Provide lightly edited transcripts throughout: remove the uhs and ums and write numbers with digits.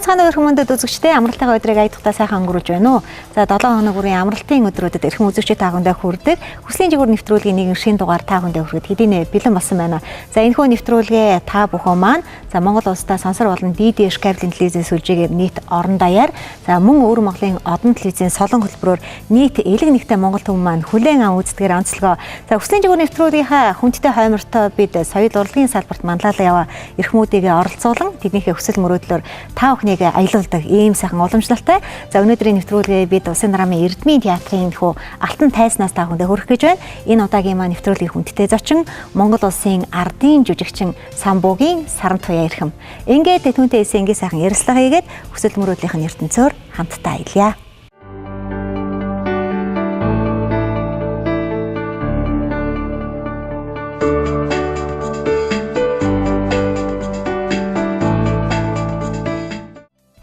Цаана өрх мөндөд үзэгчтэй амралтын өдрийг аядахтаа сайхан өнгөрүүлж байна уу? За 7 хоног бүрийн амралтын өдрүүдэд эрхэм үзэгчид та бүхэндээ хүрдэг. Хүслийн жигүүр нэвтрүүлгийн нэгэн шин дугаар та бүхэндээ хүрэхэд хэдийнэ бэлэн болсон байна. За энэхүү нэвтрүүлгээ та бүхэн маань за Монгол улстай сансар болон DDH кабелийн телевизийн сүлжээгээр нийт орон даяар за мөн өвөр Монголын одон телевизийн солон хөтөлбөрөөр нийт элэг нэгтэй Монгол түмэн маань хүлээн аван үздгээр онцлогоо. За хүслийн жигүүр нэвтрүүлгийнхаа хүндтэй хоймортой бид соёл урлагийн салбарт манлайлан яваа эрхмүүдийгээ оролцуулан тэднийхээ хүсэл мөрөөдлөөр та бүхнийг аялуулдаг ийм сайхан уламжлалтай. За өнөөдрийн нэвтрүүлгээ бид Улсын драмын Эрдмийн театрын хөө Алтан тайзнаас та бүхэндээ хүргэх гэж байна. Энэ удаагийн маань нэвтрүүлгийн хүндтэй зочин Монгол улсын ардын жүжигчин Самбуугийн Саран Туяа эрхэм. Ингээд түүнтэй эсэнгийн сайхан ярилцлага хийгээд хүсэл мөрөөдлийнх нь ертөнцөөр хамтдаа аялъя.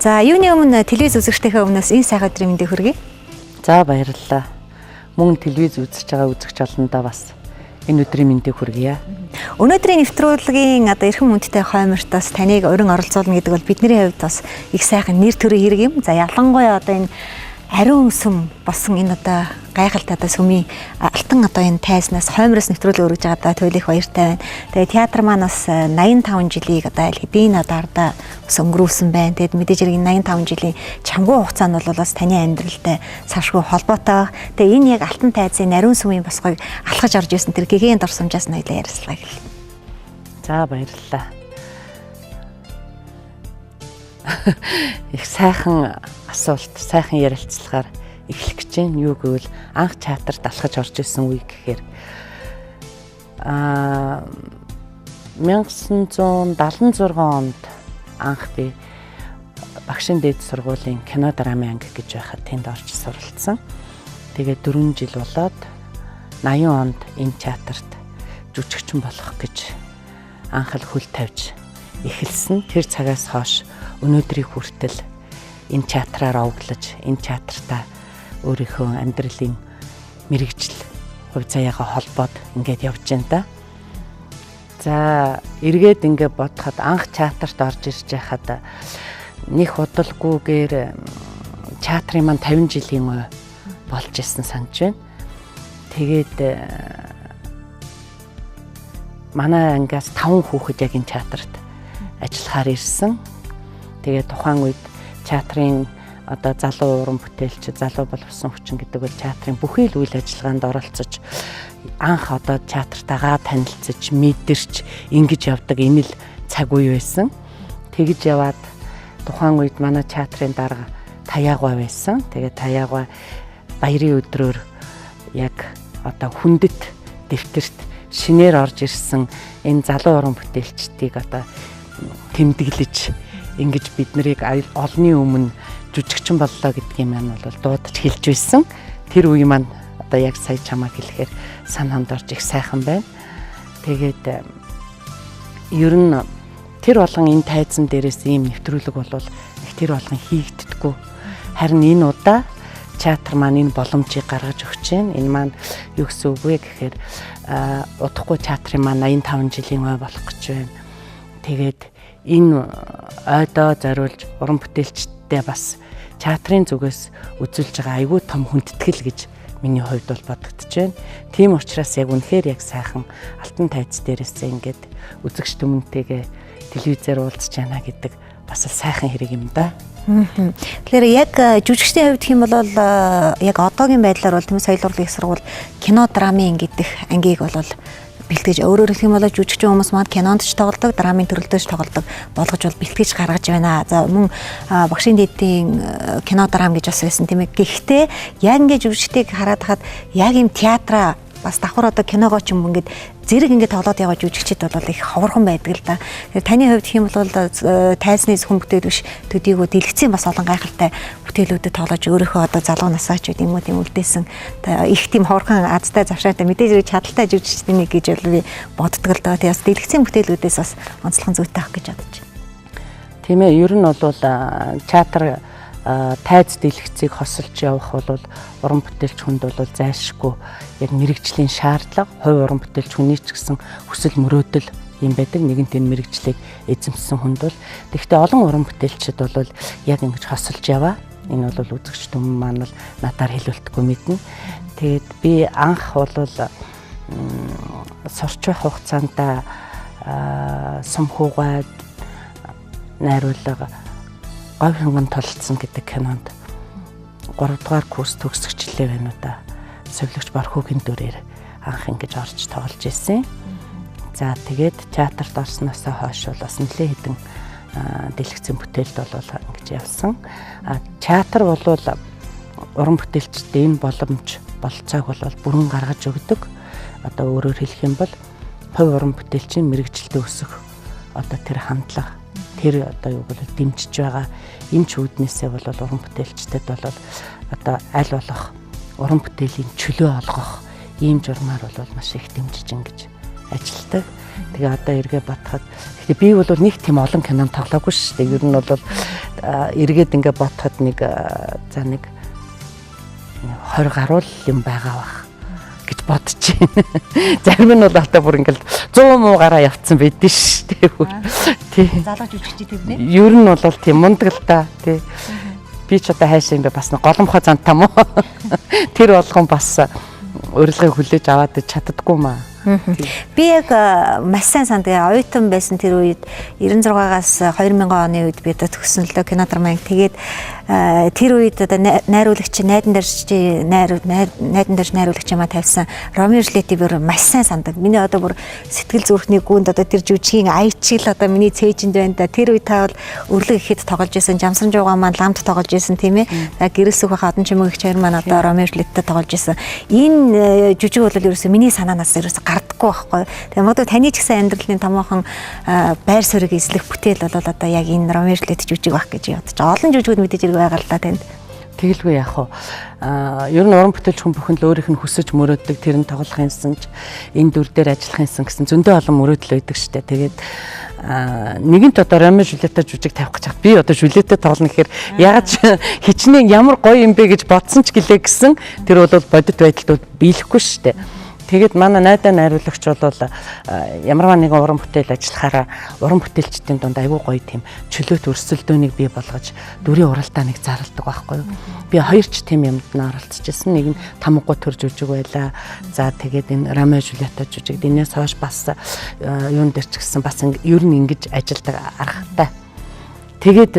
За юуны өмнө телевиз үзэгчдийнхээ өмнөөс энэ сайхан өдрийн мэндийг хүргэе. За баярлалаа. Мөн телевиз үзэж байгаа үзэгч олондоо бас энэ өдрийн мэндийг хүргье. Өнөөдрийн нэвтрүүлгийн эрхэм хүндтэй хоймортоос таныг урин оролцуулна гэдэг бол бидний хувьд бас их сайхан нэр төрийн хэрэг юм. За ялангуяа энэ ариун сүм болсон энэ гайхалтай сүмийн алтан энэ тайзнаас хоймроос нэвтрүүлэг өргөж байгаа туйлах баяртай байна. Тэгээ театр маань бас 85 жилийг хэдийн ардаа бас өнгөрүүлсэн байна. Тэгэд мэдээж хэрэг 85 жилийн чамгүй хугацаанд бол бас таны амьдралтай савшгүй холбоотой. Тэгээ энэ яг алтан тайзын ариун сүмийн босгойг алхаж орж ирсэн тэр гэгээн дурсамжаас ноёлоо ярилцлага гэл. За баярлалаа. Их сайхан асуулт, сайхан ярилцлагаар эхлэх гэж байна. Юу гэвэл анх театрт алхаж орж ирсэн үе гэхээр 1976 онд анх би Багшийн дээд сургуулийн кино драмын анги гэж байхад тэнд орж суралцсан. Тэгээд 4 жил болоод 80 онд энэ театрт жүжигчин болох гэж анх л хөл тавьж эхэлсэн. Тэр цагаас хойш өнөөдрийн хүртэл энэ театраар овоглож, энэ театртаа өөрийнхөө амьдралын мэрэгжил хувь заяагаа холбоод ингээд явж байна да. За эргээд ингээд бодоход анх театрт орж ирж байхад нэг удалгүйгээр театрын маань 50 жилийн ой болж исэн санаж байна. Тэгээд манай ангиас 5 хүүхэд яг энэ театрт ажиллахаар ирсэн. Тэгээд тухайн үед театрын залуу уран бүтээлч, залуу боловсон хүчин гэдэг бол театрын бүхий л үйл ажиллагаанд оролцож анх театртайгаа танилцж, мэдэрч ингэж явдаг энэ л цаг үе байсан. Тэгж яваад тухайн үед манай театрын дарга Таяагва байсан. Тэгээд Таяагва баярын өдрөөр яг хүндэт дэвтэрт шинээр орж ирсэн энэ залуу уран бүтээлчдийг тэмдэглэж ингэж бид нарыг олны өмнө жүжигчин боллоо гэдгийг маань бол дуудаж хэлж байсан. Тэр үе маань яг сая чамаа хэлэхээр санаанд орж их сайхан байна. Тэгээд ер нь тэр болгон энэ тайзан дээрээс ийм нэвтрүүлэг болвол тэр болгон хийгддэггүй. Харин энэ удаа театр маань энэ боломжийг гаргаж өгч байна. Энэ маань юу гэсэн үг вэ гэхээр удахгүй театрын маань 85 жилийн ой болох гэж байна. Тэгээд энэ ойдоо зориулж уран бүтээлчтэй бас театрын зүгээс үзүүлж байгаа айгүй том хүндэтгэл гэж миний хувьд бол бодогдож байна. Тийм учраас яг үнэхээр яг сайхан алтан тайз дээрээс ингээд үзэгч түмэнтэйгээ телевизээр уулзж яана гэдэг бас сайхан хэрэг юм да. Тэгэхээр яг жүжигчдийн хувьд хэм бол яг одоогийн байдлаар бол соёл урлагийн сургууль кино драмын гэдэг ангийг бол бэлтгэж өөрөөр хэлэх юм бол жүжигчин хүмүүс маань кинонд ч тоглодог, драмын төрөлдөө ч тоглодог болгож бол бэлтгэж гаргаж байна. За мөн Багшийн дээдийн кино драм гэж бас байсан тийм ээ. Гэхдээ яг ингээд жүжигчдийг хараад хахад яг юм театраа бас давхар киногоо ч юм ингээд зэрэг ингээд тоглоод яваа жүжигчид бол их ховорхон байдаг л да. Таны хувьд хэм бол тайзны зөвхөн бүтээл биш төдийгөө дэлгэцийн бас олон гайхалтай бүтээлүүдэд тоглож өөрийнхөө залуу насаа ч юм уу тийм үлдээсэн их тийм ховорхон азтай завшаатай мэдээж чадaltaй жүжигчдийн нэг гэж бол би боддог л да. Тэгээс дэлгэцийн бүтээлүүдээс бас онцлог зүйтэй авах гэж бодож байна. Тийм ээ, ер нь бол театр тайз дэлгэцийг хосолж явах бол уран бүтээлч хүнд бол зайлшгүй яг мэрэгжлийн шаардлага, хувь уран бүтээлч хүний ч гэсэн хүсэл мөрөөдөл юм байдаг. Нэгэнт энэ мэрэгчлийг эзэмссэн хүнд бол тэгвэл олон уран бүтээлчид бол яг ингэж хосолж яваа. Энэ бол үзэгч түмэн маань бол надаар хэлүүлдэггүй мэднэ. Тэгээд би анх бол сурч байх хугацаанд Сумхуугай найруулга Говь ханган толцсон гэдэг кинонд 3 дугаар курс төгсгчлээ байна уу да. Совилогч Борхогийн дүрээр анх ингэж орж тоглож ирсэн. За тэгээд театрт орсноос хойш бол бас нэлээд хэдэн дэлгэцэн бүтээлд бол ингэж явсан. Театр бол уран бүтээлчдээ энэ боломж болцоог бол бүрэн гаргаж өгдөг. Одоо өөрөөр хэлэх юм бол хувь уран бүтээлчийн мэрэгчлэлд өсөх одоо тэр хандлага тэр одоо юу бол дэмжиж байгаа эмч үүднээсээ бол уран бүтээлчдэд бол одоо аль болох уран бүтээлийн чөлөө олгох ийм журмаар бол маш их дэмжиж ингэж ажилладаг. Тэгээ одоо эргээ бодоход гэхдээ би бол нэг тийм олон кинонд тоглоогүй шүү дээ. Ер нь бол эргээд ингээ бодоход нэг за нэг 20 гаруй юм байгаа бах гэж бодож байна. Зарим нь бол одоо бүр ингээл 100 муу гараа явцсан байдэн шүү дээ. Тий. Залгаж үжигч тийм нэ. Ер нь бол тийм мундаг л да. Тий. Би ч одоо хайшаа юм бэ бас голомхоо зантаа мó. Тэр болгон бас урилгыг хүлээж аваад чаддаггүй маа. Би яг маш сайн санд оюутан байсан тэр үед 96-аас 2000 оны үед би одоо төгссөн л дөө кинодрамын. Тэгээд тэр үед одоо найруулагч найдан дэрж найруулагч юмаа тавьсан Ромео Жюльетти бүр маш сайн сандаг. Миний одоо бүр сэтгэл зүрхний гүнд одоо тэр жүжигийн аячил одоо миний цээжинд байна да. Тэр үед та бол өрлөг ихэд тоглож исэн, Жамсан жуугаа маань ламд тоглож исэн тийм ээ. Гэрэлсөх байх одон чимэг их чаяр маань одоо Ромео Жюльетти тоглож исэн. Энэ жүжиг бол ерөөсөө миний санаанаас ерөөсөө гардаггүй байхгүй. Тэгээ магадгүй таны ч гэсэн амьдралын томоохон байр суурийг эзлэх бүтээл бол одоо яг энэ Ромео Жюльетти жүжиг байх гэж бодож. Олон жүжигүүд мэдээж байгаа л да танд. Тэгэлгүй яах вэ? Ер нь уран бүтээлч хүн бүхэн л өөрийнх нь хүсэж мөрөөддөг тэр нь тоглохын сан ч энэ дүр дээр ажиллахын сан гэсэн зөндөө олон мөрөөдөл байдаг штэ. Тэгээд нэгэнт одоо Ромео Жюльетти жүжиг тавих гэж би одоо Жюльетти тоглоно гэхээр яаж хичнээн ямар гоё юм бэ гэж бодсон ч гэлээ гэсэн тэр бол бодит байдалд биелэхгүй штэ. Тэгээд манай найдаа найруулагч бол ямарваа нэгэн уран бүтээл ажиллахаараа уран бүтээлчдийн дунд айгүй гоё тийм чөлөөт өрсөлдөөнийг бий болгож дүрийн уралдаа нэг зарладаг байхгүй юу. Би хоёр ч тийм юмд нь оролцож ирсэн. Нэг нь Тамггүй төр жүжиг байлаа. За тэгээд энэ Ромео Жюльетти жүжиг энэс хойш бас юун дээр ч гэсэн бас ер нь ингэж ажилдаг аргатай. Тэгээд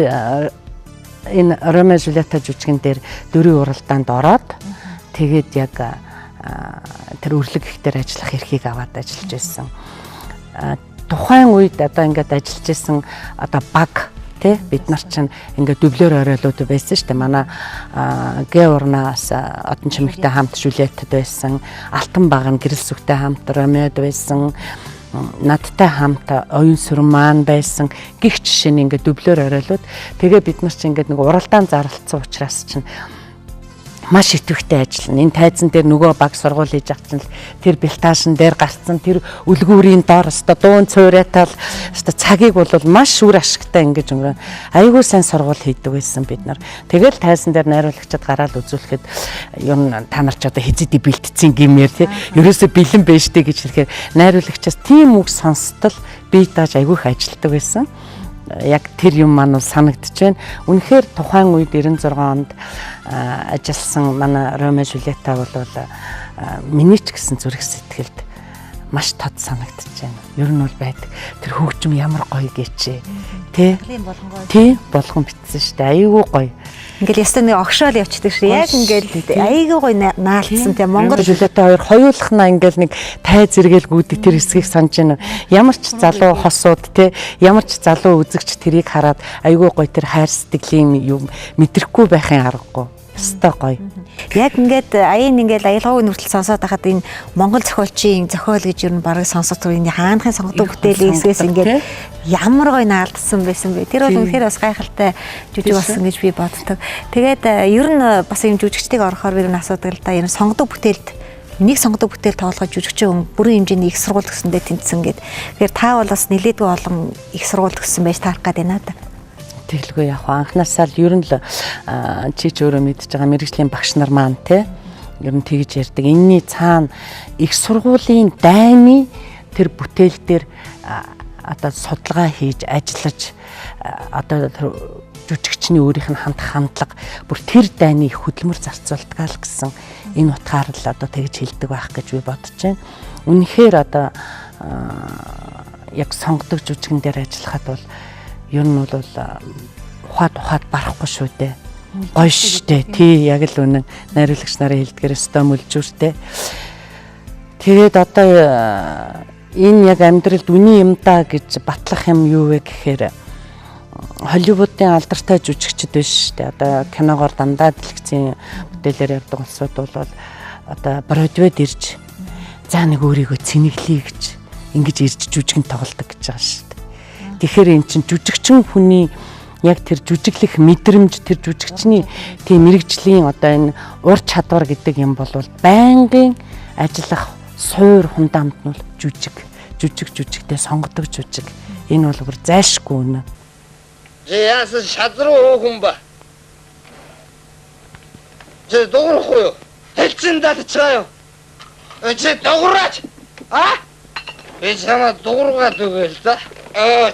энэ Ромео Жюльетти жүжигэн дээр дүрийн уралдаанд ороод тэгээд яг тэр өрлөг ихтер ажиллах эрхийг аваад ажиллаж байсан. Тухайн үед одоо ингээд ажиллаж байсан одоо баг тий бид нар чинь ингээд дублер оройлууд байсан шүү дээ. Манай Г урнаас одон чимэгтэй хамт Жюльеттид байсан, Алтан баг нь Гэрэлсүхтэй хамт Ромеод байсан, надтай хамт оюун сүрэн маань байсан. Гих жишээ нь ингээд дублер оройлууд. Тэгээ бид нар чинь ингээд нэг уралдаан зарлцсан учраас чинь маш идэвхтэй ажиллана. Энэ тайзан дээр нөгөө баг сургууль хийж авсан л тэр бэлтаашин дээр гарцсан тэр үлгүүрийн доор өстой дуун цуурайтал өстой цагийг бол маш үр ашигтай ингэж өнгөрөө. Айгүй сайн сургууль хийдэг байсан бид нар. Тэгэл тайзан дээр найруулагчид гараад үзүүлэхэд юм та нар ч одоо хизээдий бэлтцсэн гэмээр тий. Ерөөсөө бэлэн байж тээ гэж хэлэхээр найруулагчаас тийм үг сонстол бие дааж айгүйх ажилтдаг байсан. Яг тэр юм маань санагдаж байна. Үнэхээр тухайн үед 96 онд ажилласан манай Ромео Жюльетти бол миний ч гэсэн зүрх сэтгэлд маш тод санагдаж байна. Ер нь бол байдаг. Тэр хөгжим ямар гоё гэчээ. Тий болгон битсэн шүү дээ. Айгүй гоё. Ингээл ястаа нэг огшоол явчихдаг шүү. Яг ингээл айгүй гоё наалтсан тийм Монгол Жюльетти хоёр хоёулахна ингээл нэг тай зэрэгэл гүйдэг тэр хэсгийг санаж байна. Ямар ч залуу хосууд тий ямар ч залуу үзэгч тэрийг хараад айгүй гоё тэр хайр сэтгэлийн юм мэдрэхгүй байхын аргагүй. Өстой гоё. Яг ингээд аян ингээл аялгауг нүртэл сонсоод байхад энэ Монгол зохиолчийн зохиол гэж ер нь бараг сонсоод энэ хаанхын сонгодог бүтээлийн эсвээс ингээд ямар гоё наалдсан байсан бэ. Тэр бол үнэхээр бас гайхалтай жүжиг болсон гэж би боддог. Тэгээд ер нь бас юм жүжигчдийг орохоор би энэ асуудаг л да. Ер нь сонгодог бүтээлд нэг сонгодог бүтээл тоглож жүжигчин бүрэн хэмжээний их сургууль төгсөндөө тэнцсэн гэд. Тэгэхээр та бол бас нэлээдгүй олон их сургууль төгссөн байж таарах гээд байна да. Тэглгүй яг анхнаасаа л ер нь л чи ч өөрөө мэдж байгаа мэрэгжлийн багш нар маань те ер нь тэгж ярьдаг. Энийний цаана их сургуулийн дайны тэр бүтээл дээр одоо судалгаа хийж ажиллаж одоо жүжигчний өөрийнх нь хандлага бүр тэр дайны хөдөлмөр зарцуулдаг л гэсэн энэ утгаар л одоо тэгж хэлдэг байх гэж би бодож байна. Үнэхээр одоо яг сонгодог жүжигэн дээр ажиллахад бол ер нь бол ухаад барахгүй шүү дээ. Гоё штэ. Тий, яг л үнэн найруулагч нарын хэлдгээр өстой мөлжүүртэй. Тэгээд одоо энэ яг амьдралд үний юм да гэж батлах юм юу вэ гэхээр Холливуудын алдартай жүжигчд биш шүү дээ. Одоо киногоор дандаа дэлгэцийн бүтээлээр явдаг улсууд бол одоо Бродвейд ирж за нэг өөрийгөө цэнэглэе гэж ингэж ирж жүжигэн тоглодог гэж байгаа шүү дээ. Тэгэхээр эн чинь жүжигчин хүний яг тэр жүжиглэх мэдрэмж, тэр жүжигчний тийм мэрэгжлийн одоо энэ ур чадвар гэдэг юм бол байнгын ажиллах суур хундамт нь бол жүжигтэй сонгодог жүжиг. Энэ бол бүр зайлшгүй үнэ. Яасан шадруу хүн ба. Чи дуурахгүй юу? Хэлцэн дадчихаа юу? Чи дуураач. Би чамаа дуургаад өгөөл та.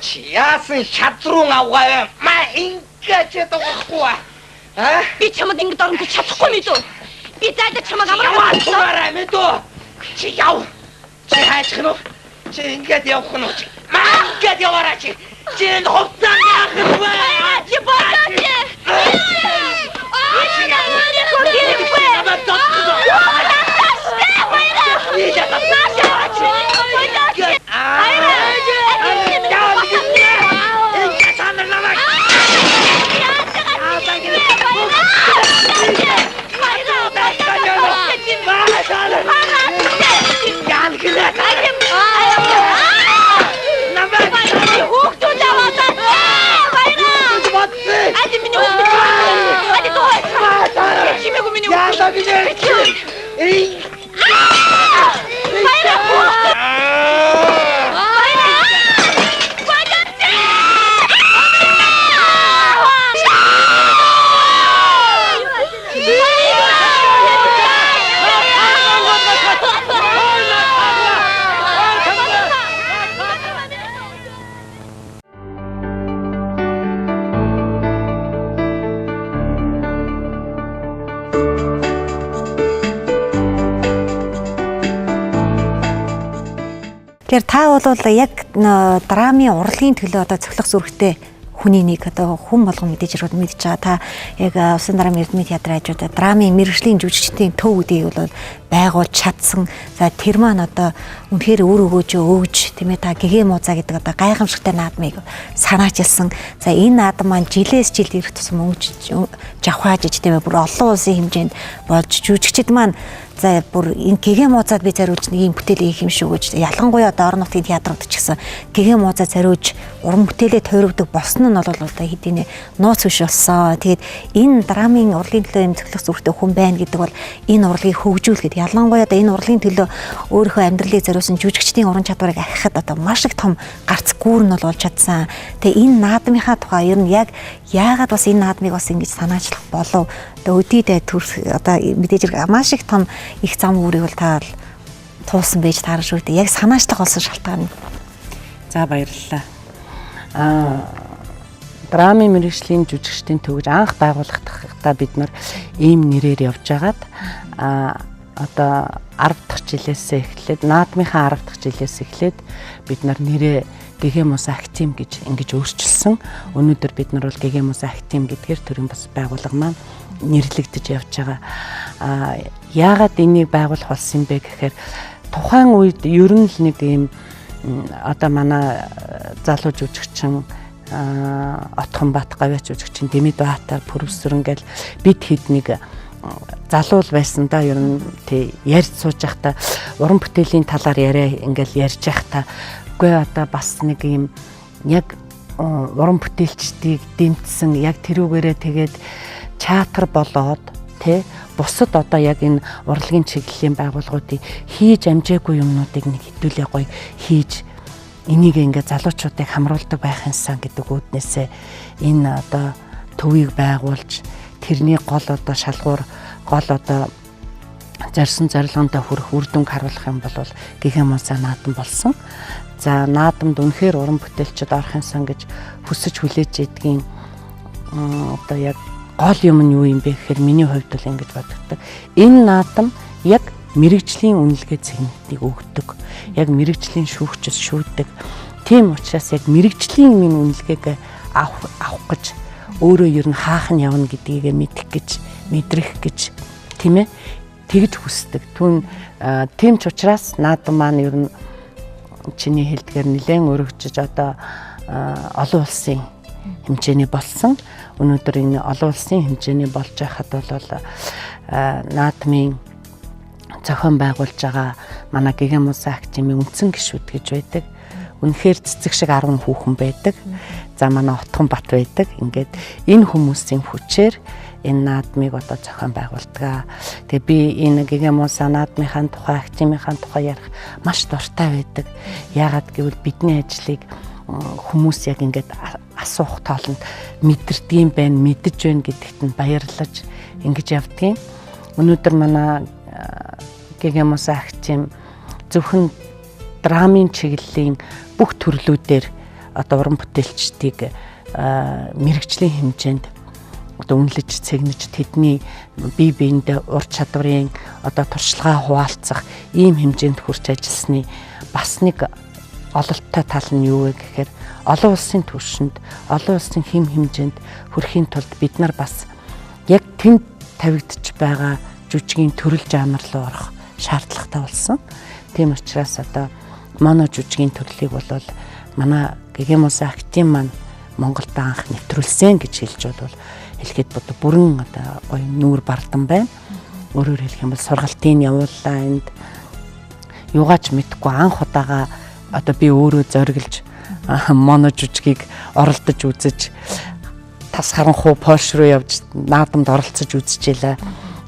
Чи яасан шадруу авгаа юм? Маа ингэж дуурахгүй. Би чамд ингэж оромж чадахгүй мэдүү. Би зайдаа чамаг амраа. Яваа мэдүү. Чи яв. Чи хайчих нь. Чи ингэж явах нь. Маа ингэж яваарай чи. Чи энэ хувцас яах вэ? Чи бодооч. Тэгэхээр та бол яг драмын урлагийн төлөө одоо цохилох зүрхтэй хүний нэг одоо хүн болгон мэдээж ирээд мэдж байгаа. Та яг Усан драмын эрдэмтний театрын хажуудаа драмын мэргэжлийн жүжигчдийн төв үдийг бол байгуулж чадсан. За тэр маань одоо үнэхээр өөр өгөөж тийм ээ та гэгээ мууза гэдэг одоо гайхамшигтай наадмыг санаачилсан. За энэ наадам маань жилээс жилд ирэх тусам жавхааж иж тийм ээ бүр олон улсын хэмжээнд болж жүжигчд маань за бүр энэ гэгээ муузад би зариулж нэг юм бүтээл хийх юм шүү гэж ялангуяа одоо орон нутгийн театрууд ч гэсэн гэгээ муузад зариулж уран бүтээлээ тойрогдог болсон нь бол одоо хэдийнэ нууц биш болсон. Тэгээд энэ драмын урлагийн төлөө юм цохилох зүрхтэй хүн байна гэдэг бол энэ урлагийг хөгжүүлэхэд ялангуяа одоо энэ урлагийн төлөө өөрийнхөө амьдралыг зориулсан жүжигчдийн уран чадварыг ахихад одоо маш их том гарц гүүр нь болж чадсан. Тэгээд энэ наадмынхаа тухай ер нь яг яагаад бас энэ наадмыг бас ингэж санаачлах болов одоо өдийдээ одоо мэдээж маш их том их зам үүрийг бол та туулсан байж таарна шүү дээ. Яг санаачлах болсон шалтгаан. За баярлалаа. Драмын мэргэжлийн жүжигчдийн төвөж анх байгуулагдахтаа бид нар ийм нэрээр явж байгаад одоо 10 дахь жилээс эхлээд наадмынхаа 10 дахь жилээс эхлээд бид нар нэрээ Гэгээмус Актим гэж ингэж өөрчилсөн. Өнөөдөр бид нар бол Гэгээмус Актим гэдгээр төрийн бас байгууллага маань нэрлэгдэж явж байгаа. Яагаад энийг байгуулах болсон бэ гэхээр тухайн үед ер нь л нэг ийм одоо манай залуу жүжигчин Отхонбаат гавьяач жүжигчин Дэмэд Баатар Пүрвсүр ингээл бид хэд нэг залуу байсан да ер нь тий ярьж сууж байхдаа уран бүтээлийн талаар яриа ингээл ярьж байхдаа үгүй одоо бас нэг юм яг уран бүтээлчдийг дэмжсэн яг тэрүүгээрээ тэгээд театр болоод тий бусад одоо яг энэ урлагийн чиглэлийн байгууллагуудыг хийж амжаагүй юмнуудыг нэг хэдүүлээ гоё хийж энийг ингээд залуучуудыг хамруулдаг байх юмсан гэдэг үүднээсээ энэ одоо төвийг байгуулж тэрний гол одоо шалгуур гол одоо зарсан зорилгондоо хүрэх үр дүнг харуулах юм бол Гэгээмус наадам болсон. За наадамд үнэхээр уран бүтээлчд орохын сан гэж хүсэж хүлээж идгийн одоо яг гол юм нь юу юм бэ гэхээр миний хувьд бол ингэж боддог. Энэ наадам яг мэрэгжлийн үнэлгээ цэгнэтийг өгдөг. Яг мэрэгжлийн шүүгчс шүүдэг. Тийм учраас яг мэрэгжлийн минь үнэлгээг авах гэж өөрөө ер нь хаах нь явна гэдгийг мэдэх гэж, мэдрэх гэж тийм ээ тэгж хүсдэг. Тийм ч учраас наадам маань ер нь чиний хэлдгээр нэлээд өргөжж одоо олон улсын хэмжээний болсон. Өнөөдөр энэ олон улсын хэмжээний болж байхад бол наадмын зохион байгуулж байгаа манай Гигамус Академийн үндсэн гишүүд гэж байдаг. Үнэхээр цэцэг шиг 10 хүүхэн байдаг. За манай Отхон Бат байдаг. Ингээд энэ хүмүүсийн хүчээр энэ наадмыг одоо зохион байгуулдаг. Тэгээ би энэ Гигамус наадмынхаа тухай, академийнхаа тухай ярих маш дуртай байдаг. Яагаад гэвэл бидний ажлыг хүмүүс яг ингээд асуух тоолонд мэдэрдгийм байна, мэдэж байна гэдэгт нь баярлаж ингэж явдгийн. Өнөөдөр манай Гигамус Академи зөвхөн драмын чиглэлийн бүх төрлүүдээр одоо уран бүтээлчдийг мэрэгжлийн хэмжээнд одоо үнэлж цэгнэж тэдний бие биендээ ур чадварын одоо туршлагаа хуваалцах ийм хэмжээнд хүрч ажилласны бас нэг ололттой тал нь юу вэ гэхээр олон улсын түвшинд олон улсын хэм хэмжээнд хүрэхийн тулд бид нар бас яг тэнд тавигдж байгаа жүжигийн төрөл жанр руу орох шаардлагатай болсон. Тийм учраас одоо моно жүжигийн төрлийг бол манай Гигамус Академи маань Монголд анх нэвтрүүлсэн гэж хэлж бол хэлэхэд бүрэн одоо гоё нүүр бардан байна. Өөрөөр хэлэх юм бол сургалтын явууллаа энд юугаач мэдгүй анх удаага одоо би өөрөө зориглож моно жүжигийг оролдож үзэж тас харанхуй Польш руу явж наадамд оролцож үзчихлээ.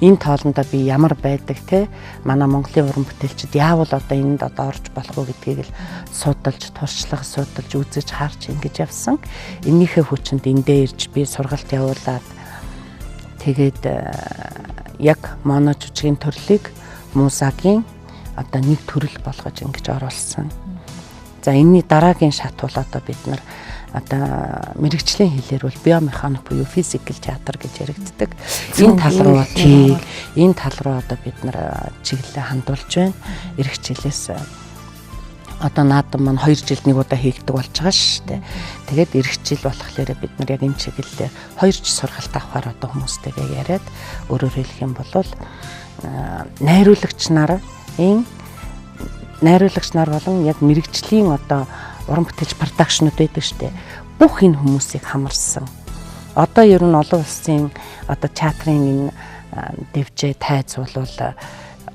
Энэ тоолондоо би ямар байдаг те манай Монголын уран бүтээлчид яавал одоо энд одоо орж болох уу гэдгийг л судалж, туршлага судалж, үзэж, харж ингэж явсан. Энийхээ хүчинд эндээ ирж би сургалт явуулаад тэгээд яг моно жүжигийн төрлийг музагийн одоо нэг төрөл болгож ингэж оруулсан. За энэний дараагийн шат бол одоо бид нар одоо мэрэгжлийн хэлээр бол биомеханик буюу физикал театр гэж яригддаг. Энэ тал руу одоо бид нар чиглэлээ хандуулж байна. Ирэх жилээс одоо наадам маань 2 жилд нэг удаа хийгдэг болж байгаа шүү дээ. Тэгээд ирэх жил болохоор бид нар яг энэ чиглэлээр 2 жил сургалт авахаар одоо хүмүүстэйгээ яриад өөрөөр хэлэх юм бол найруулагч нар болон яг мэрэгжлийн одоо уран бүтээлч продакшнууд байдаг штэ. Бүх энэ хүмүүсийг хамарсан. Одоо ер нь олон улсын одоо театрын энэ дэвжээ тайз бол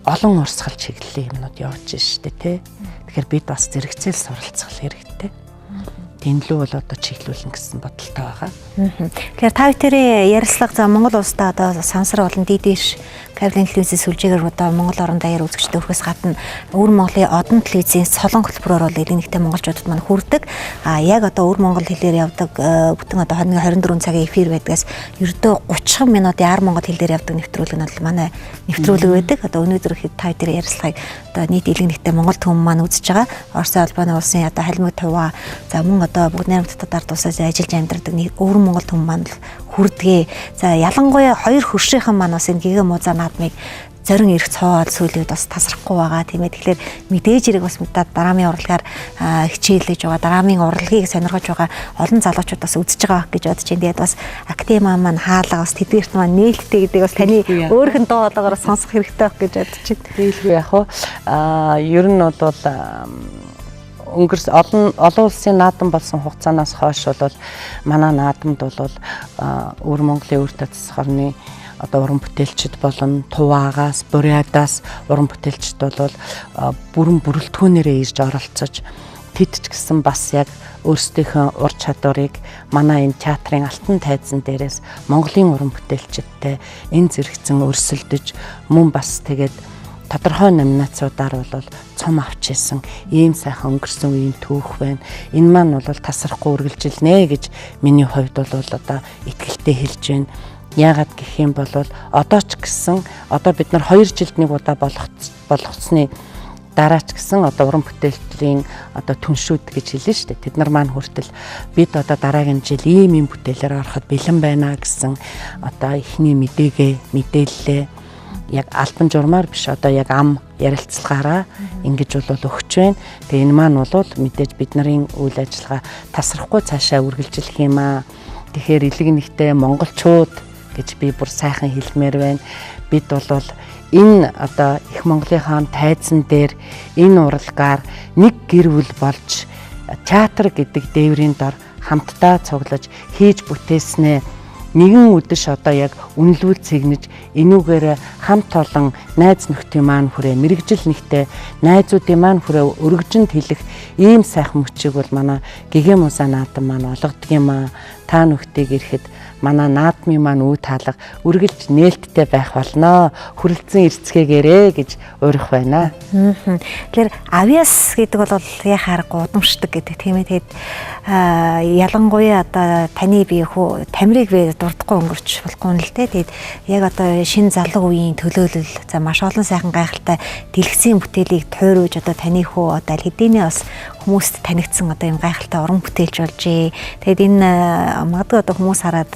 олон урсгал чиглэлийн юмнууд явж штэ тий. Тэгэхээр бид бас зэрэгцээл суралцах хэрэгтэй. Тэнлүү бол одоо чиглүүлнэ гэсэн бодолтой байгаа. Тэгэхээр та бүхэн ярилцлага за Монгол улстай одоо сансар болон дидиш Кавлын телевизийн сүлжээгээр одоо Монгол орон даяар үзэгчтэй өрхөөс гадна өвөр Монголын одон телевизийн солон хөтөлбөрөөр бол эдгэнэгтэй монголчуудад маань хүрдэг. Яг одоо өвөр монгол хэлээр явдаг бүтэн одоо 24 цагийн эфир байдгаас ердөө 30 минутын ар монгол хэлээр явдаг нэвтрүүлэг нь бол манай нэвтрүүлэг байдаг. Одоо өнөөдөр та бүхэн ярилцлагыг одоо нийт эдгэнэгтэй монгол түмэн маань үзэж байгаа. Орсын албаны улсын одоо халимаг таваа за мөн одоо бүгд найрамдтад ард тусаас ажиллаж амьдардаг өвөр монгол түмэн маань хүрдгээ. За ялангуяа хоёр хөршийнхэн маань бас энэ Гигамус наадмыг зорин ирэх цоол сүүлийн үед бас тасрахгүй байгаа тийм ээ. Тэгэхээр мэдээж хэрэг бас драмын урлагаар хичээлж байгаа, драмын урлагийг сонирхож байгаа олон залуучууд бас үзэж байгаа гэж бодож байна. Тэгээд бас академи маань хаалга бас тэдгээрт маань нээлттэй гэдэг бас таны өөрийнх нь дуу хоолойгоор сонсох хэрэгтэй байх гэж бодож байна. Тэгэлгүй яг хуу ер нь бол өнгөрс олон улсын наадам болсон хугацаанаас хойш бол манай наадамд бол өвөр Монголын өвөр татс хорны одоо уран бүтээлчд болон Туваагаас, Бурятаас уран бүтээлчд бол бүрэн бүрэлдэхүүнээрээ ирж оролцож тэд ч гэсэн бас яг өөрсдийнхөө ур чадварыг манай энэ театрын алтан тайзан дээрээс Монголын уран бүтээлчдтэй энэ зэрэгцэн өрсөлдөж мөн бас тэгээд тодорхой номинацуудаар бол цом авч исэн ийм сайхан өнгөрсөн үеийн түүх байна. Энэ маань бол тасрахгүй үргэлжилнэ гэж миний хувьд бол одоо итгэлтэй хэлж байна. Яагаад гэх юм бол одоо ч гэсэн одоо бид нар 2 жилд нэг удаа болгоцсны дараач гэсэн одоо уран бүтээлчлийн одоо түншүүд гэж хэлнэ шүү дээ. Тэд нар маань хүртэл бид одоо дараагийн жил ийм бүтээлээр ороход бэлэн байна гэсэн одоо ихний мэдээллээ яг альбан журмаар биш одоо яг ам ярилцлагаараа ингэж бол өгч байна. Тэгээ энэ маань бол мэдээж бид нарын үйл ажиллагаа тасрахгүй цаашаа үргэлжлэх юм аа. Тэгэхээр элэг нэгтэй монголчууд гэж би бүр сайхан хэлмээр байна. Бид бол энэ одоо их Монголынхаа тайзан дээр энэ урлагаар нэг гэр бүл болж театр гэдэг дээврийн дор хамтдаа цуглаж хийж бүтээснэ. Нэгэн үдэш одоо яг үнэлүүл цэгнэж энүүгээр хамт олон найз нөхдийн маань хүрээ мэрэгжил нэгтэй найзуудын маань хүрээ өргөжинд хэлэх ийм сайхан мөчийг бол манай Гэгэм Муза наадам маань олгодог юм аа. Та нөхдийг ирэхэд манай наадмын маань үе таалга үргэлж нээлттэй байх болноо. Хүрэлцэн ирцгээгээрээ гэж уурах байна. Тэгэхээр авиас гэдэг бол яхаарахгүй удамшдаг гэдэг тийм ээ. Тэгээд ялангуяа одоо таны бие хөө тамирыг би дурдахгүй өнгөрч болохгүй нь л дээ. Тэгээд яг одоо шинэ залуу үеийн төлөөлөл за маш олон сайхан гайхалтай дэлгэцийн бүтээлийг тойруулж одоо таны хөө одоо хэдийнэ бас хүмүүст танигдсан одоо юм гайхалтай уран бүтээлж болжээ. Тэгээд энэ магадгүй одоо хүмүүс хараад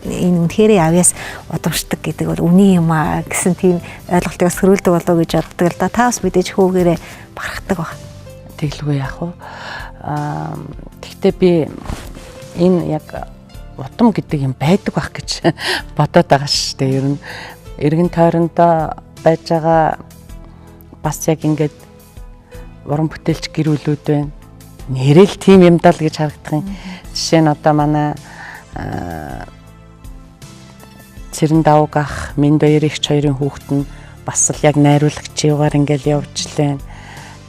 энэ үнэхээр авиас удамшдаг гэдэг бол үний юм аа гэсэн тийм ойлголтыг бас хөрвүүлдэг болов гэж боддог л да. Та бас мэдээж хөөгээрээ бахархдаг баг. Тэглгүй яах вэ? Гэхдээ би энэ яг утам гэдэг юм байдаг байх гэж бодоод байгаа шүү дээ. Ер нь эргэн тойрондоо байж байгаа бас яг ингээд уран бүтээлч гэрүүлүүд байна. Нэрэл тийм юм даа л гэж харагдах юм. Жишээ нь одоо манай Цэрэн давг ах Минбаяр ихч хоёрын хүүхэд нь бас л яг найруулагчийгаар ингээл явж лээ.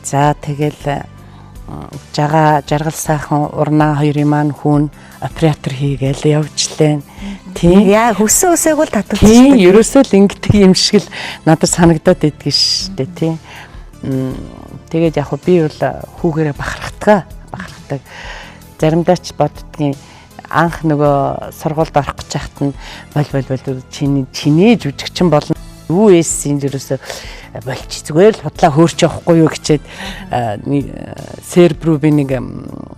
За тэгэл жаргал сайхан урнаа хоёрын маань хүүн оператор хийгээл явж лээ. Тийм яа хөсөө өсөөг бол татдаг. Тийм ерөөсөө л ингэдэг юм шиг л надад санагдаад идэгэн шүү дээ тийм. Тэгээд яг би бол хүүгээрээ бахархдаг. Заримдаа ч боддгийн анх нөгөө сургуульд орох гэж хахад нь бол чиний жүжигчин болно. Юу эсийн ерөөсөө болчих зүгээр л худлаа хөөрч явахгүй юу гэчээд серб руу би нэг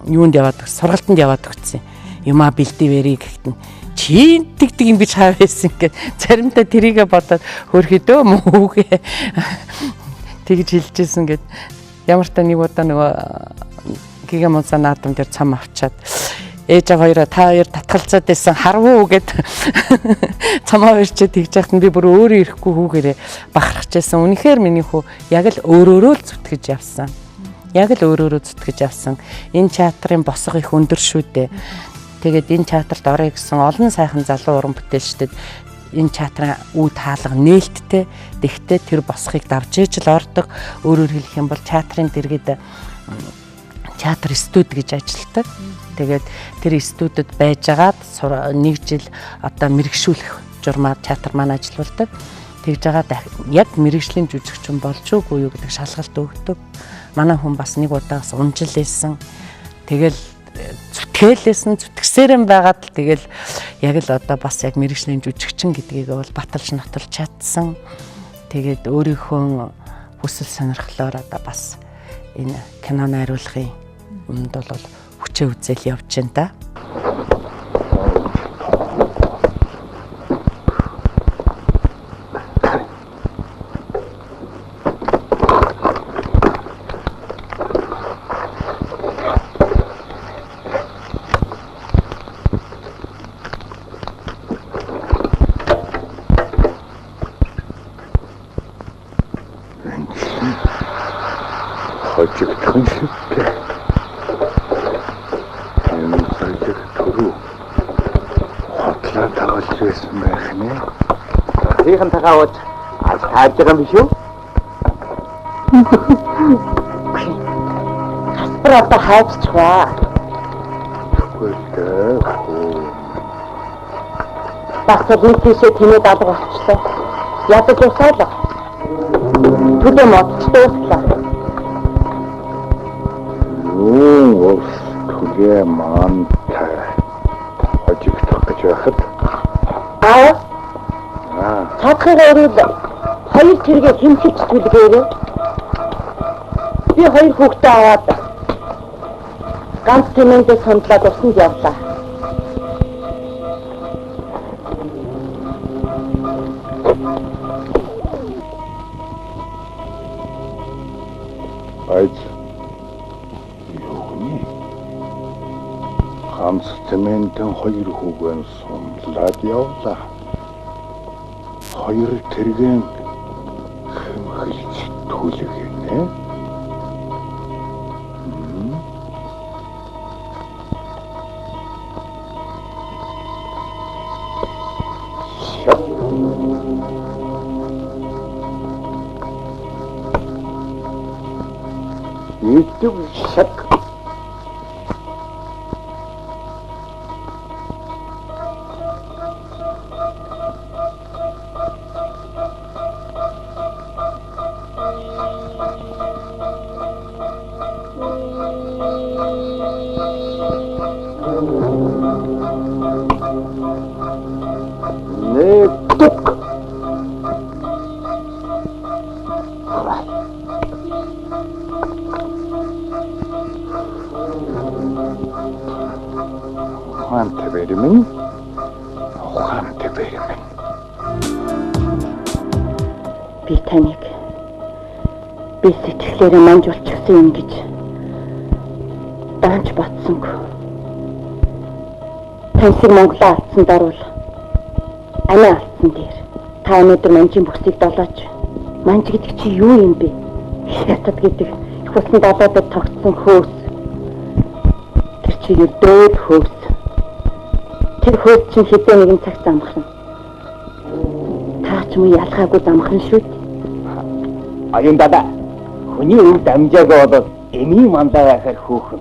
юунд яваад сургалтанд яваад өгсөн. Юмаа бэлдээ вэрий гэхтэн чи тэгдэг юм гэж хаа байсан гэд заримдаа тэрийгэ бодоод хөөрхөдөө мөөгээ тэгж хэлжсэн гэд ямар та нэг удаа нөгөө Гэгэм Муза наадам дээр цам авчаад ээж аваа та хоёр татгалзаад байсан харвуу гэд цамаа ирчээ тэгж яхад би бүр өөрөө ирэхгүй хүүгээрээ бахархаж байсан. Үнэхээр миний хүү яг л өөрөөрөө л зүтгэж явсан. Энэ театрын босго их өндөр шүү дээ. Тэгээд энэ театрт орё гэсэн олон сайхан залуу уран бүтээлчдэд энэ театрын үе таалга нээлттэй. Тэгтээ тэр босхийг давж ээж л ордог. Өөрөөр хэлэх юм бол театрын дэргэд театр студ гэж ажилладаг. Тэгээд тэр студид байжгаад нэг жил одоо мэрэгшүүлэх журмаар театр маань ажилладаг. Тэгж байгаа яг мэрэгжлийн жүжигчин болж үгүй юу гэдэг шалгалт өгдөг. Манай хүн бас нэг удаагаас унжил лээсэн. Тэгэл зүтгэсээрэн байгаад л тэгэл яг л одоо бас яг мэрэгжлийн жүжигчин гэдгийг бол баталж нотолж чадсан. Тэгээд өөрийнхөө хүсэл сонирхлоор одоо бас энэ кино найруулгын юмд бол хүчээ үзэл явж байна да. Хийхэн тагаавч аз хайж байгаа юм биш үү? Хасбараа хайцгаа. Бахад нийтээсээ тэнэд алга болчихлоо. Ядаж усаалаа. Түлээ модчлоо. Түлээ маань хожигдох гэж байхад Цаадхыг өрөөл хоёр тэргээ хэмчиж түлгээрээ. Би хоёр хүүхдээ аваад ганц тэмээндээ сондлоод усанд явлаа. Айц. Ганц тэмээндээ хоёр хүүгээ сондлоод явлаа. Хоёр тэргэн хэмхэлж түлгэнэ. Идэв шаг. Би таныг би сэтгэлээрээ манж болчихсон юм гэж даанч бодсонгүй. Тансаг Монголоо алдсан даруул амиа алдсан дээр та өнөөдөр манжийн бүсийг долооч. Манж гэдэг чи юу юм бэ? Хятад гэдэг их усан долоодод тогтсон хөөс. Тэр чи дээл хөөс. Тэр хөөс чинь хэдэн нэгэн цагт амхна. Та ч муу ялгаагүй амхна шүү дээ. Аюун дада хүний өвд амжаагаа болоод эми мандаагахаар хөөхөн.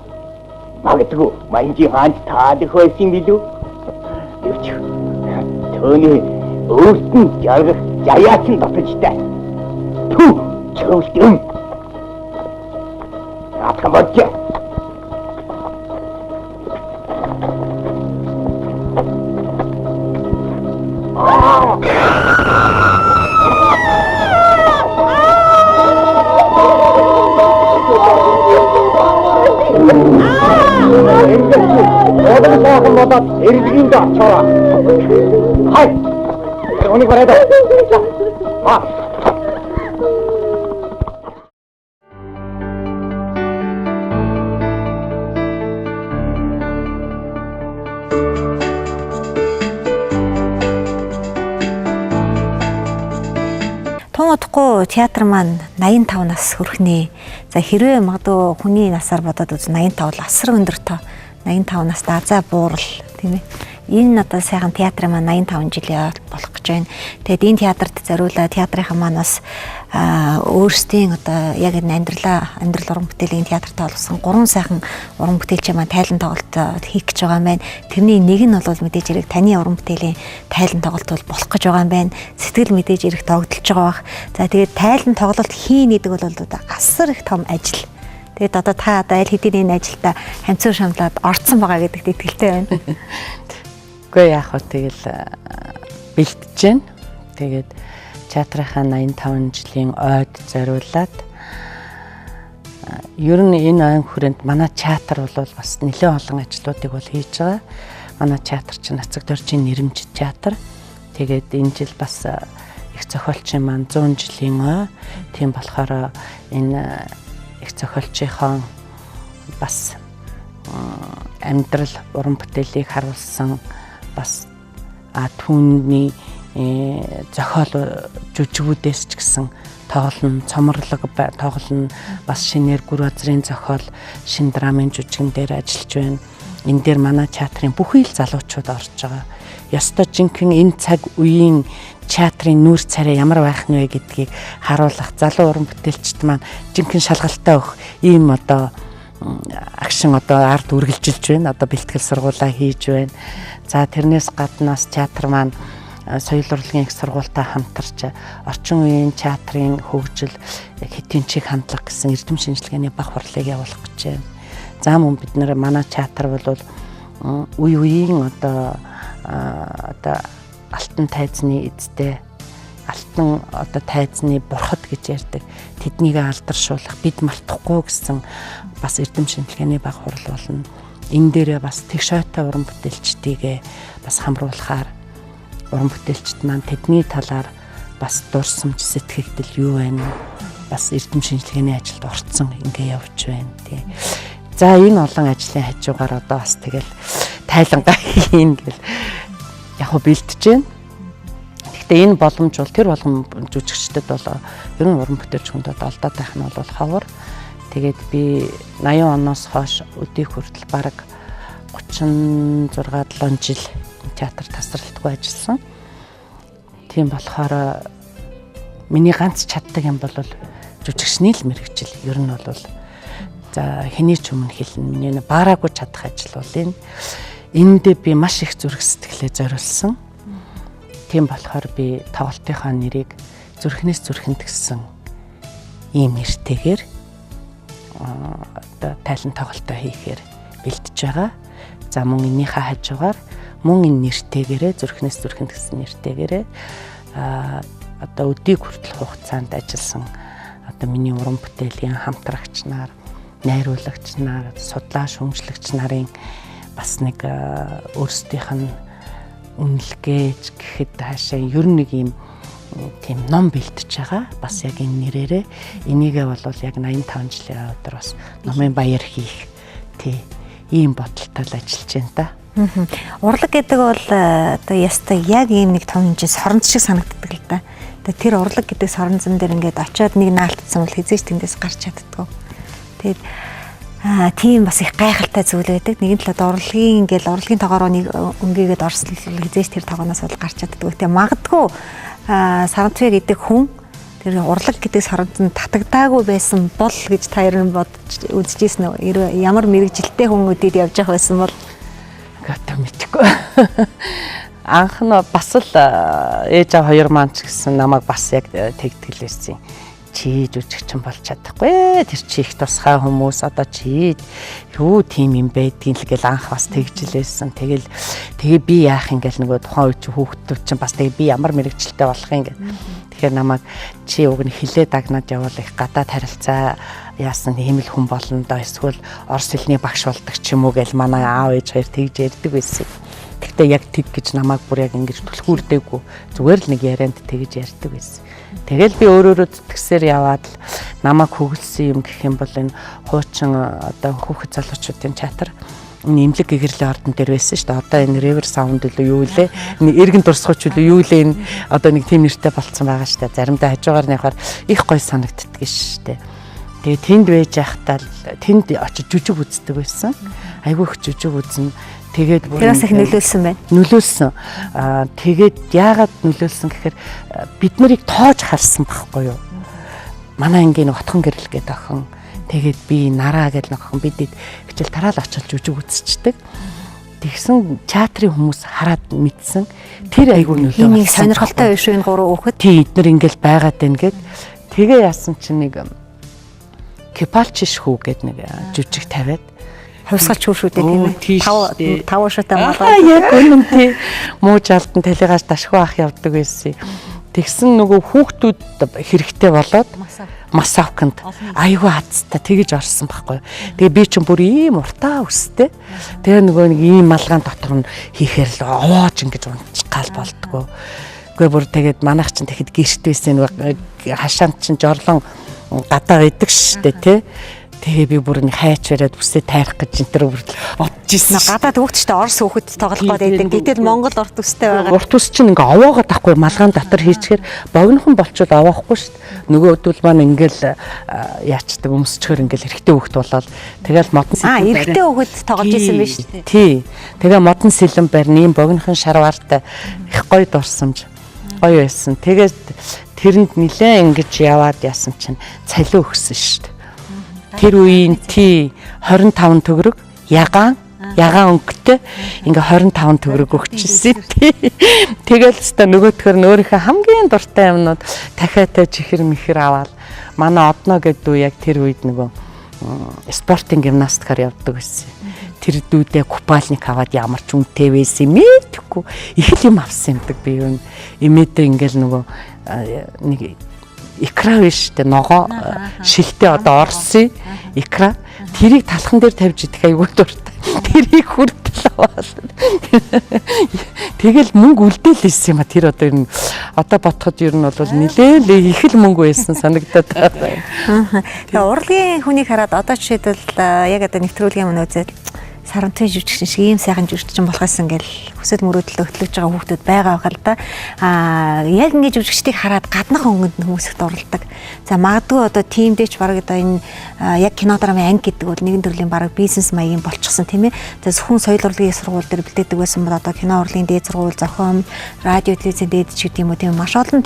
Магадгүй манжи хаанч таадах байсан билүү? Өвч. Төөний өвдөн жаргах жаяачин дотожтай. Түү чөвлөм. Атгамжаа. Эрдгийн дачаа. Хай. Оник барайда. Тун удахгүй театр маань 85 нас хүрэхнээ. За хэрвээ магадгүй хүний насаар бодоод үз 85 л асар өндөр тоо. 85 настай азаа буурал тийм ээ. Энэ одоо сайхан театрын маань 85 жилийн болох гэж байна. Тэгэд энэ театрт зориулаад театрынхаа маань бас өөрсдийн одоо яг энэ амьдрал уран бүтээлийн театрт олгосон 3 сайхан уран бүтээлчийн маань тайлан тоглолт хийх гэж байгаа юм байна. Тэрний нэг нь бол мэдээж хэрэг таны уран бүтээлийн тайлан тоглолт бол болох гэж байгаа юм байна. Сэтгэл мэдээж хэрэг тогтолж байгаа бах. За тэгээд тайлан тоглолт хийн гэдэг бол асар их том ажил. Тэгээд одоо та аль хэдийн энэ ажилдаа хамцуу шамлаад орцсон байгаа гэдэгт итгэлтэй байна. Үгүй яах вэ тэгэл бэлтэж байна. Тэгээд театрынхаа 85 жилийн ойд зориулаад ер нь энэ ойн хүрээнд манай театр бол бас нэлээд олон ажлуудыг бол хийж байгаа. Манай театр чинь Нацаг доржийн нэрэмжит театр. Тэгээд энэ жил бас их зохиолчийн маань 100 жилийн ой. Тийм болохоор энэ их зохиолчийнхоо бас амьдрал уран бүтээлийг харуулсан бас түүний зохиол жүжигүүдээс ч гэсэн тоглоно, цоморлог тоглоно, бас шинээр Гүр Базрын зохиол, шин драмын жүжигэн дээр ажиллаж байна. Энэ дээр манай театрын бүхий л залуучууд орж байгаа. Ёстой жинхэнэ энэ цаг үеийн театрын нүүр царай ямар байх нь вэ гэдгийг харуулах залуу уран бүтээлчд маань жинхэнэ шалгалтаа өгөх ийм одоо агшин одоо ард үргэлжилж байна. Одоо бэлтгэл сургуулаа хийж байна. За тэрнээс гаднаас театр маань соёл урлагийн их сургуультай хамтарч орчин үеийн театрын хөгжил хэтийн чиг хандлага гэсэн эрдэм шинжилгээний баг хурлыг явуулах гэж байна. За мөн бид нэр манай театр бол үе үеийн одоо алтан тайзны эзтэй алтан одоо тайзны бурхад гэж ярьдаг. Тэднийг алдаршуулах, бид мартахгүй гэсэн бас эрдэм шинжилгээний баг хурал болно. Энэ дээрээ бас тэгшойтой уран бүтээлчдийгээ бас хамруулахаар уран бүтээлчд маань тэдний талаар бас дурсамж сэтгэгдэл юу байна? Бас эрдэм шинжилгээний ажилд орцсон ингээ явж байна тий. За энэ олон ажлын хажуугаар одоо бас тэгэл тайлангаа хийн гэл яг хөө бэлдэж байна. Гэхдээ энэ боломж бол тэр болгон жүжигчдэд бол ер нь уран бүтээлч хүндэд олдоод байх нь бол ховор. Тэгээд би 80 оноос хойш өдийг хүртэл бараг 36-7 жил театр тасралтгүй ажилласан. Тийм болохоор миний ганц чаддаг юм бол жүжигчний л мэргэжил. Ер нь бол за хэний ч өмнө хэлнэ. Миний баараагүй чадах ажил бол энэ. Эндээ би маш их зүрх сэтгэлээ зориулсан. Тийм болохоор би тоглолтынхаа нэрийг зүрхнээс зүрхэнд гэсэн ийм нэртэйгээр одоо тайлан тоглолтоо хийхээр бэлдэж байгаа. За мөн энийхээ хажуугаар мөн энэ нэртэйгээрээ зүрхнээс зүрхэнд гэсэн нэртэйгээрээ одоо өдийг хүртэл хугацаанд ажилласан одоо миний уран бүтээлийн хамтрагч нар, найруулагч нар, судлаа шүүмжлэгч нарын бас нэг өөрсдийнх нь үнэлгээч гэхэд хаашаа ер нь нэг юм тийм ном бэлтэж байгаа. Бас яг энэ нэрээрээ энийгээ бол яг 85 жилийн өдөр бас номын баяр хийх тий ийм бодолтой л ажиллаж байна да. Урлаг гэдэг бол одоо ястай яг ийм нэг том хэмжээ соронц шиг санагддаг л да. Тэр урлаг гэдэг соронзон дээр ингээд очиод нэг наалтсан бол хизээч тэндээс гарч чаддгүй. Тэгээд тийм бас их гайхалтай зүйл байдаг. Нэгэн талаад урлагийн тоогоороо нэг өнгийгээд орслол хизээч тэр тоогоноос бол гарч чаддгүй. Тэгээ магадгүй Саранцвэ гэдэг хүн тэр урлаг гэдэг соронзонд татагдаагүй байсан бол гэж та ер нь бодож үзчихсэн үү? Ямар мэрэгжилтэй хүн өдөрт явж явах байсан бол гата мэдгүй. Анх нь бас л ээж аав хоёр маань ч гэсэн намайг бас яг тэгтгэлээсэн. Чи жүжигчин болж чадахгүй. Тэр чи их тусгай хүмүүс одоо чи юу тийм юм байдгийг л гэл анх бас тэгжилээсэн. Тэгээ би яах юм гээл нөгөө тухайн үе чи хүүхдүүд чинь бас тэгээ би ямар мэрэгчлээ болох юм гээ. Тэгэхээр намайг чи уг нь хилээ дагнаад явуул их гадаад харилцаа яасан ийм л хүн болно доо эсвэл орос хэлний багш болдог ч юм уу гээл манай аав ээж хоёр тэгж ярьдаг байсан. Гэхдээ яг тэг гэж намайг бүр яг ингэж түлхүүрдэггүй. Зүгээр л нэг ярианд тэгж ярьдаг байсан. Тэгэл би өөрөөрөө зүтгэсээр яваад л намайг хөглсөн юм гэх юм бол энэ хуучин одоо хүүхэд залуучуудын театр нэмлэг гэгэрлийн ордон дээр байсан шүү дээ. Одоо энэ River Sound илүү юу лээ? Эргэн дурсгууч илүү юу лээ? Энэ одоо нэг тийм нэртэй болцсон байгаа шүү дээ. Заримдаа хажуугаар нь явахаар их гоё санагддаг шүү дээ. Тэгээ тэнд байж байхдаа тэнд очиж жүжиг үздэг байсан. Айгүй их жүжиг үзнэ. Тэгээд тэрээс их нөлөөлсөн байна. Нөлөөлсөн. Тэгээд яагаад нөлөөлсөн гэхээр бид нарыг тоож харсан байхгүй юу? Манай ангийн отхон гэрэл гэдэг охин. Тэгээд би нараа гэдэг охин бидэд хичээл тараал очиж жүжиг үзчихдэг. Тэгсэн театрын хүмүүс хараад мэдсэн. Тэр айгүй нөлөө. Энийг сонирхолтой биш энэ гурван хүүхэд. Тий эднэр ингээл байгаад байна гэд. Тэгээ яасан чинь нэг Кепалчиш хүү гэдэг нэг жүжиг тавиад хувьсгалч хүү шүү дээ тийм ээ. Тав шуутай малгай. Яг үнэн тий. Муу жалдан талигаас ташгүй ах явдаг байсан. Тэгсэн нөгөө хүүхдүүд хэрэгтэй болоод масавканд айгүй хацтай тэгэж орсон байхгүй. Тэгээ би ч бүр ийм уртаа өстэй. Тэгээ нөгөө нэг ийм малгаан дотор нь хийхээр л овоож ингэж унцгаал болдгоо. Үгүй бүр тэгээд манайх чинь тэгэхэд гэрт байсан нөгөө хашаанд чинь жорлон гадаа байдаг штэ тий. Тэгээ би бүр нэг хайч бариад үсээ тайрах гэж энэ төр бүрдэл бодож ирсэн. Гадаад хүүхдтэй Орос хүүхэд тоглох гээд байдаг. Гэтэл Монгол урт үстэй байгаа. Урт ус чинь ингээ овоогоод тахгүй малгаан дотор хийчихээр богинохон болчвол овоохгүй штт. Нөгөөдөл маань ингээл яачдаг өмсчгөр ингээл эрэгтэй хүүхд болоод тэгэл модон сэлэн эрэгтэй хүүхэд тоглож исэн биз дээ. Тий. Тэгээ модон сэлэн барьны ийм богинохон шарваартай их гоё дурсамж гоё байсан. Тэгээд тэрэнд нилээ ингэж яваад яасан чинь цалиу өгсөн штт. Тэр үеийн тий 25 төгрөг ягаан өнгөтэй ингээ 25 төгрөг өгчихсэн тий. Тэгэл өстө нөгөөтгөр өөрийнхөө хамгийн дуртай юмнууд дахиатай чихэр мэхэр аваад манай одноо гэдэг дүү яг тэр үед нөгөө спортын гимнастикаар явдаг байсан. Тэр дүүдээ купальник аваад ямар ч үнэтэй байсан юм мэдхгүй их л юм авсан юмдаг би юу имэдээ ингээл нөгөө нэг икра биш тэ ногоо шилтэй одоо орсон икра тэрийг талхан дээр тавьж идэх айгүй дуртай. Тэрийг хүртэл аваад. Тэгэл мөнгө үлдээл ийсэн юм а тэр одоо ер нь одоо бодоход ер нь бол нилээл их л мөнгө байсан санагдаад байна. Тэгээ урлагийн хүнийг хараад одоо жишээлбэл яг одоо нэвтрүүлгийн өмнө үзээд сарантай жүжигчин шиг ийм сайхан жүжигчин болохоос ингээл хүсэл мөрөөдөлд хөтлөж байгаа хүүхдүүд байгаа хэл да. Яг ингэж жүжигчдийг хараад гаднах өнгөнд хүмүүс их дурлдаг. За магадгүй одоо тимдээч бараг одоо энэ яг кино драмын анги гэдэг бол нэгэн төрлийн бараг бизнес маягийн болчихсон тийм ээ. За зөвхөн соёл урлагийн сургууль дээр бэлдээдэг байсан бол одоо кино урлагийн дээд сургууль, зохион, радио, телевизийн дээд ч гэдэг юм уу тийм маш олон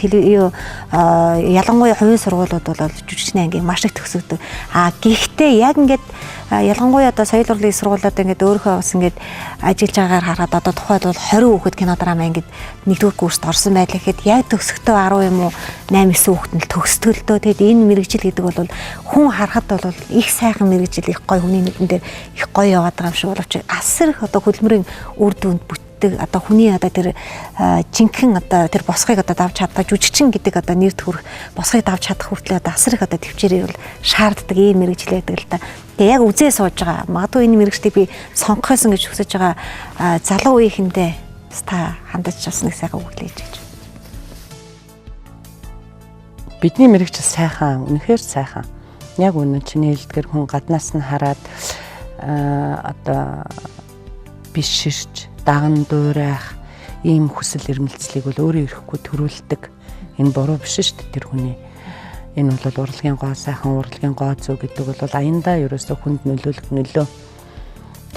ялангуяа хувийн сургуулиуд бол жүжигчний анги маш их төгсөгдөг. Гэхдээ яг ингээд ялангуяа одоо соёл урлагийн сургуулиуд ингээд өөрөө бас ингээд ажиллаж байгаагаар хараад одоо тухайд бол 20 хүүхэд кино драма ингээд нэгдүгээр курст орсон байлаа гэхэд яг төгсөхдөө 10 юм уу 8 9 хүүхэд нь төгсдөлтөө тэгэд энэ мэрэгжил гэдэг бол хүн харахад бол их сайхан мэрэгжил их гоё хүний нүдэн дээр их гоё яваад байгаа юм шиг боловч асар их одоо хөдөлмөрийн үр дүнд одоо хүний одоо тэр жинхэнэ одоо тэр босхыг одоо давж чаддаг жүжигчин гэдэг одоо нэр төрх босхыг давж чадах хүртэл одоо асар их одоо төвчээрийг бол шаарддаг ийм мэрэгжил байдаг л да. Тэгээ яг үзээ сууж байгаа. Магадгүй энэ мэрэгчлийг би сонгохойсон гэж хүсэж байгаа залуу үеийнхэндээ та хандаж бас нэг сайхан үглээж гэж. Бидний мэрэгчил сайхан, үнэхээр сайхан. Яг үнэн чиний хэлдгэр хүн гаднаас нь хараад одоо биширч даган дуурайх ийм хүсэл эрмэлзлийг бол өөрөө ирэхгүй төрүүлдэг. Энэ буруу биш шүү дээ тэр хүний. Энэ бол урлагийн гоо сайхан, урлагийн гоо зөв гэдэг бол аяндаа ерөөсөө хүнд нөлөөлөх нөлөө.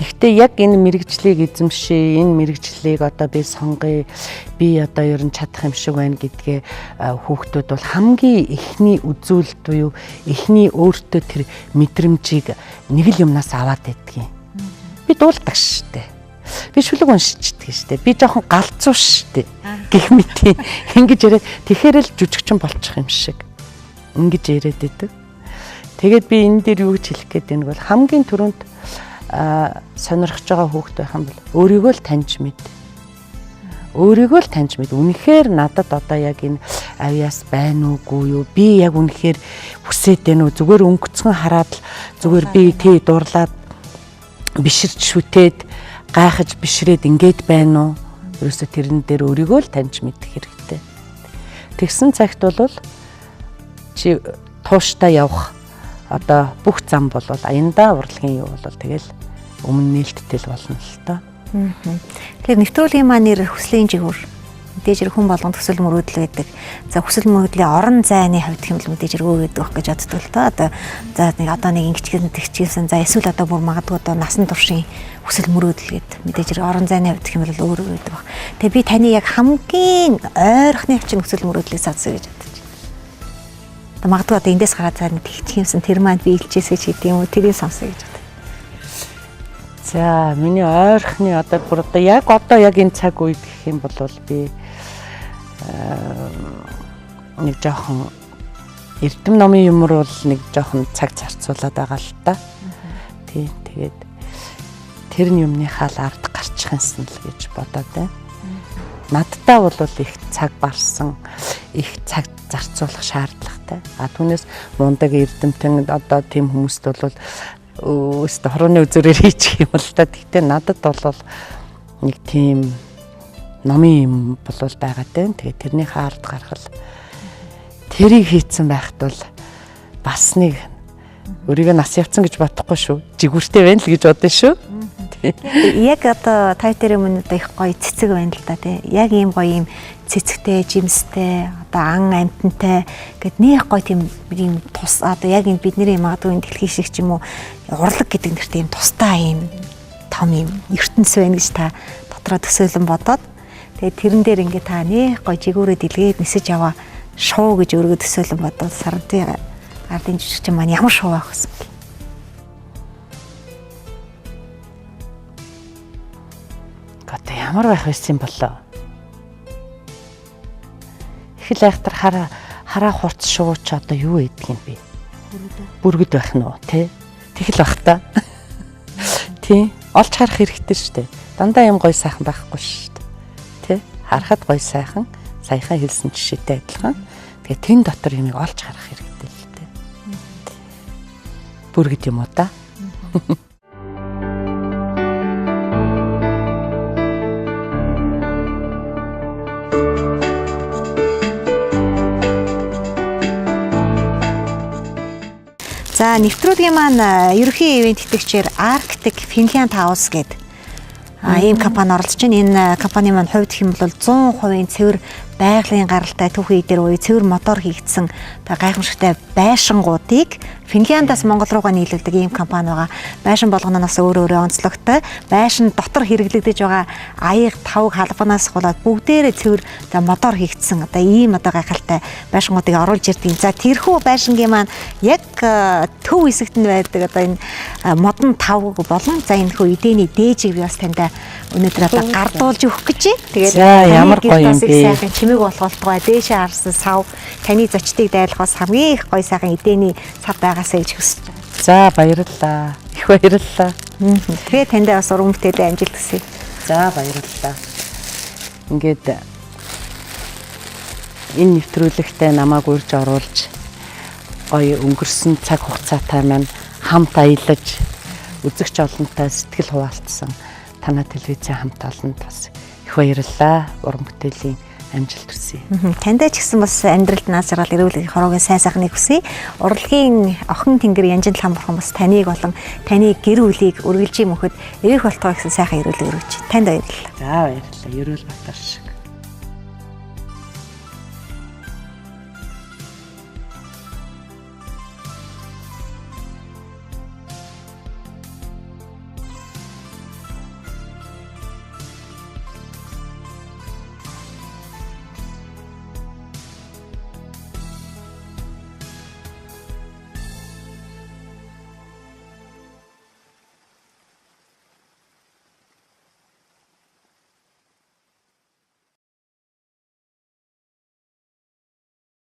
Гэхдээ яг энэ мэрэгжлийг эзэмшээ, энэ мэрэгжлийг одоо би сонгоё, би одоо ер нь чадах юм шиг байна гэдгээ хүүхдүүд бол хамгийн эхний үзүүлэлт буюу эхний өөртөө тэр мэдрэмжийг нэг л юмнаас аваад байдгийг. Би дуулдаг шүү дээ. Би шүлэг уншичдаг штэ. Би жоохон галзуу штэ. Гэх мэт ингэж яриад тэгэхээр л жүжигчин болчих юм шиг. Ингэж яриад идэг. Тэгээд би энэ дээр юу гэж хэлэх гээд байна бол хамгийн түрүүнд сонирхож байгаа хүүхэд байх юм бол өөрийгөө л таньж мэд. Өөрийгөө л таньж мэд. Үнэхээр надад одоо яг энэ авьяас байна уугүй юу? Би яг үнэхээр хүсээд байна уу? Зүгээр өнгөцгөн хараад л зүгээр би тий дурлаад биширч шүтээд гайхаж бишрээд ингээд байна уу? Ерөөсө тэрэн дээр өөрийгөө л таньж мэдэх хэрэгтэй. Тэгсэн цагт бол чи тууштай явах одоо бүх зам бол аяндаа урлагийн юу бол тэгэл өмнө нээлттэй л болно л та. Тэгэхээр нэвтрүүлгийн маань нэр хүслийн жигүүр мэдээж хүн болгонд хүсэл мөрөөдөл байдаг. За хүсэл мөрөөдлийн орон зайны хувьд хэм л мэдээж өгөө гэдэг байх гэж боддог л та. Одоо за нэг одоо нэг ингэчгэн тэгчгэн за эсвэл одоо бүр магадгүй одоо насан туршийн хүсэл мөрөөдөл гэдэг мэдээж орон зайны хувьд хэм бол өөр өгөөд байх. Тэгээ би таны яг хамгийн ойрхны чинь хүсэл мөрөөдлийг садсаа гэж бодож байна. Магадгүй одоо эндээс гараад цаа нэг тэгчгэнсэн тэр маань би илчээсэй ч гэдэг юм уу тэрийг сонсоё гэж бодож. За миний ойрхны одоо бүр одоо яг энэ цаг үед гэх юм бол би нэг жоохон эрдэм номын юмр бол нэг жоохон цаг зарцуулаад байгаа л та. Тий, тэгээд тэр юмныхаа л ард гарчих юмсан л гэж бодоод байна. Надтай бол их цаг барсан, их цаг зарцуулах шаардлагатай. Түүнээс мундаг эрдэмтэн одоо тийм хүмүүст бол өөстө хорооны үзүүрээр хийчих юм л та. Тэгтээ надад бол нэг тийм номын юм бол байгаад байна. Тэгээ тэрнийхээ ард гаргал тэрийг хийцэн байхад бол бас нэг өөрийгөө нас явцсан гэж бодохгүй шүү. Жигүүртэй байна л гэж бодсон шүү. Яг одоо тайтер өмнөд их гоё цэцэг байна л да тий. Яг ийм гоё ийм цэцэгтэй, жимстэй, одоо ан амтантай гэд нэх гоё тийм тус одоо яг энэ бидний магадгүй дэлхийн шиг ч юм уу урлаг гэдэг нэртэй ийм тустай ийм том ийм ертөнц байна гэж та дотроо төсөөлөн бодоод тэгээд тэрэн дээр ингээ та нэх гоё жигүүрээ дэлгээд нисэж яваа шоу гэж өөргөө төсөөлөн бодоод сарантын ардын жижигчин маань ямар шоу байх вэ? Одоо ямар байх байсан болоо? Их л айхтар хараа хурц шууч одоо юу ийдэг юм бэ? Бүргэд байх нь уу тий? Тэгэл бах та. Тий, олж харах хэрэгтэй шүү дээ. Дандаа юм гоё сайхан байхгүй шүү дээ. Тий? Харахад гоё сайхан, саяхан хэлсэн жишээтэй адилхан. Тэгээ тэн дотор юмыг олж харах хэрэгтэй л дээ. Бүргэд юм уу та? За нэвтрүүлгийн маань ерөнхий ивент тэтгэгчээр Arctic Finland House гэдэг ийм компани оролцож байна. Энэ компани маань хувьд хэм бол 100% цэвэр байгалийн гаралтай түүхий дээр үе цэвэр мотор хийгдсэн гайхамшигтай байшингуудыг Финляндаас Монгол руугаа нийлүүлдэг ийм компани байгаа. Байшин болгоноос өөр онцлогтой. Байшин дотор хэрэглэгдэж байгаа аяг тавг халбанаас болоод бүгдээрээ цэвэр мотор хийгдсэн ийм гайхалтай байшингуудыг оруулж ирдэг. За тэрхүү байшингийн маань яг төв хэсэгт нь байдаг энэ модон тавг болон за энэ хөө эдэний дээжийг би бас танд өнөөдөр гардуулж өгөх гэж байна. Тэгээд ямар гоё юм бэ? Чимэг болохолтгой дээшээ харсан сав таны зочдыг дайлахаас хамгийн их гоё сайхан эдэний сав байгаасаа гэж хүсэж байна. За баярлалаа. Их баярлалаа. Тэгээ танд бас уран бүтээлээ амжилт хүсье. За баярлалаа. Ингээд энэ нэвтрүүлэгтээ намайг урьж оруулж гоё өнгөрсөн цаг хугацаатай маань хамт аялаж үзэгч олонтой сэтгэл хуваалцсан танай телевизийн хамт олонд бас их баярлалаа. Уран бүтээлийн амжилт хүсье. Тандаа ч гэсэн бас амьдралд наад жаргал эрүүл хороогийн сайн сайхныг хүсье. Урлагийн охин тэнгэр Янжин хамбархан бас таныг болон таны гэр бүлийг үргэлжийн мөхөд эвэх болтгоо гэсэн сайхан эрүүлэг өргөж. Танд баярлалаа. За баярлалаа. Ерөөл Батар шиг.